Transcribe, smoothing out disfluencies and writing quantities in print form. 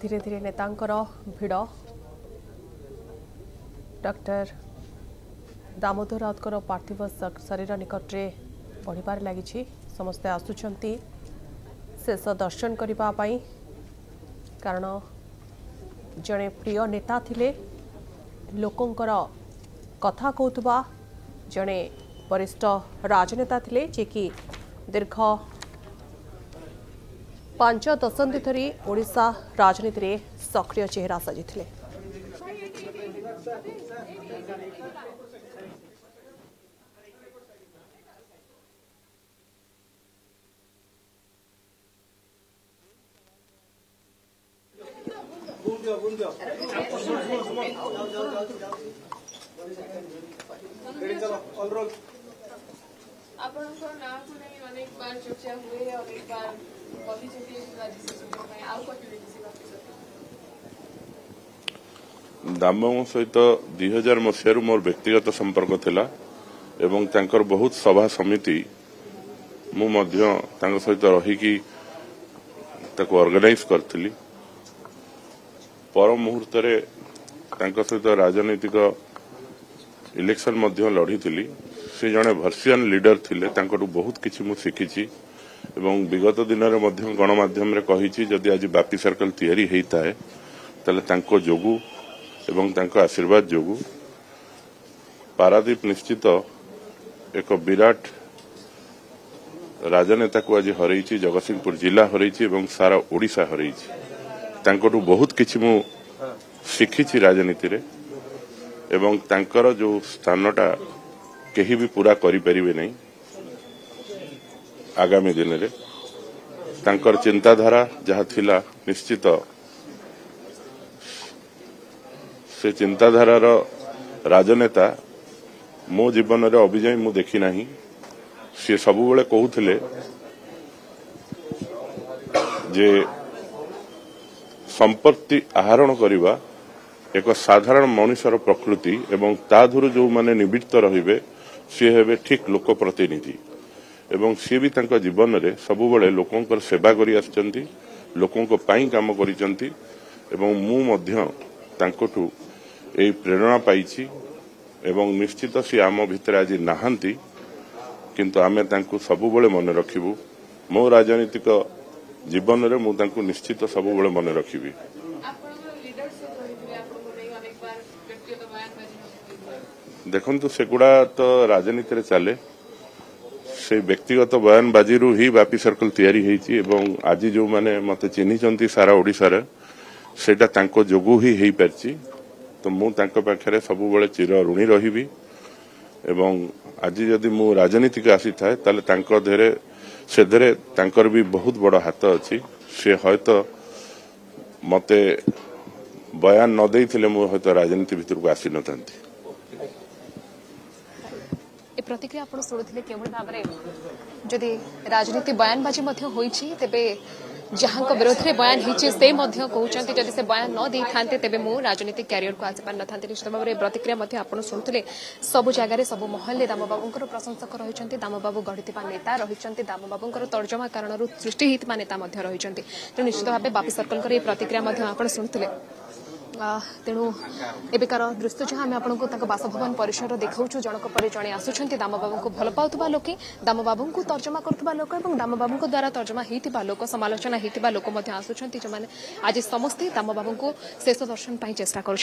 धीरे धीरे नेतांकर भिड़ डॉक्टर दामोदर राउतर पार्थिव शरीर निकट में बढ़िबार लगी समस्ते आसुचंती शेष दर्शन करने कारण जड़े प्रिय नेता थिले लोकंकर कथा कहूबा जड़े वरिष्ठ राजनेता थिले जे कि दीर्घ 5 दशंधि धरी ओडिशा राजनीति में सक्रिय चेहरा सजिथिले। दामबाबू सहित 2000 मसीह मोर व्यक्तिगत संपर्क थिला एवं तांकर बहुत सभा समिति मु मध्य तांकर सहित रही ताको ऑर्गेनाइज करथिली। पर मुहूर्त रे तांकर सहित राजनीतिक इलेक्शन मध्य लड़ी थिली। से जने वर्सियन लीडर थिले तांकर बहुत किछि मु सिखिछि एवं विगत दिन रे मध्य गणमाध्यम रे कहिछि जदि आज बापी सर्कल तैयारी हेता है तले तांको जोगु एवं तांको आशीर्वाद जोगु पारादीप निश्चित एक विराट राजनेता को आज हरई जगतसिंहपुर जिला हरई एवं सारा ओडिशा हरई तांकोटू बहुत किछि मु शिखिछि राजनीति रे एवं तांकर जो स्थानटा केही भी पूरा करि परिबे नहीं आगामी दिन रे तांकर चिंताधारा जहा थिला निश्चित से चिंताधारार राजनेता मो जीवन रे अभिजय मु देखी नाही। से सबु बेले कहूथिले जे संपत्ति आहरण करिबा एक साधारण मनुष्यर प्रकृति एवं ताधुर जो माने निवृत्त रहिबे से हेबे ठीक लोक प्रतिनिधि एवं सी भी तांका जीवन रे सबु बेले लोकंकर सेवा करि आछंती लोकंको पाई काम करिसंती एवं मु मध्य तांकोटू ए प्रेरणा पाइछि एवं निश्चित सी आम भितर आज नाहांती किंतु आमे तांको सबु बेले मन रखिबु। मो राजनीतिक जीवन रे मु तांको निश्चित सबु बेले मन रखिबी। देखंतु सेगुड़ा तो राजनीति रे चले से व्यक्तिगत बयानबाजी रु ही बापी सर्कल तैयारी हेछि एवं आज जो माने मते चिन्हिचंती सारा ओडिसा रे सेटा तांको जोगु ही हेई परछि। तो मु तांको पाखरे सबु बेले चिर ऋणी रहिबी एवं आज जदि मु राजनीति के आसी थाए ताले तांको धेरे से धेरे तांकर भी बहुत बड़ हाथ अछि। से हयतो मते बयान न देइथिले मु हयतो राजनीति भितर को आसी नथांती। ए प्रतिक्रिया आपण सुनुथिले केवल भाव में जदि राजनीति बयानबाजी तेबे जहां विरोध में बयान होती से कहते जदि से बयान न दे था तेबे मु राजनीतिक क्यारियर को आसी पार न था। निश्चित भाव में प्रतिक्रिया आप शुणुते सबु जगार सब महल दामबाबूर प्रशंसक रही दामबाबू गढ़ी नेता रही दामबाबूर तर्जमा कारण सृष्टि होता नेता रही तेणु निश्चित भाव बापी सर्कल प्रतिक्रिया आप शुणुते। तेणु एबिकार दृश्य जहाँ आम आपको बासभवन परिसर देखा जनक पर जड़े आसुंच दामबाबू को भल पाउथबा लोके दामबाबू को तर्जमा करुवा लोक और दामबाबू द्वारा तर्जमा होता लोक समालोचना होता लोक आसुंच जो आज समस्ते दामबाबू को शेष दर्शन चेष्टा कर।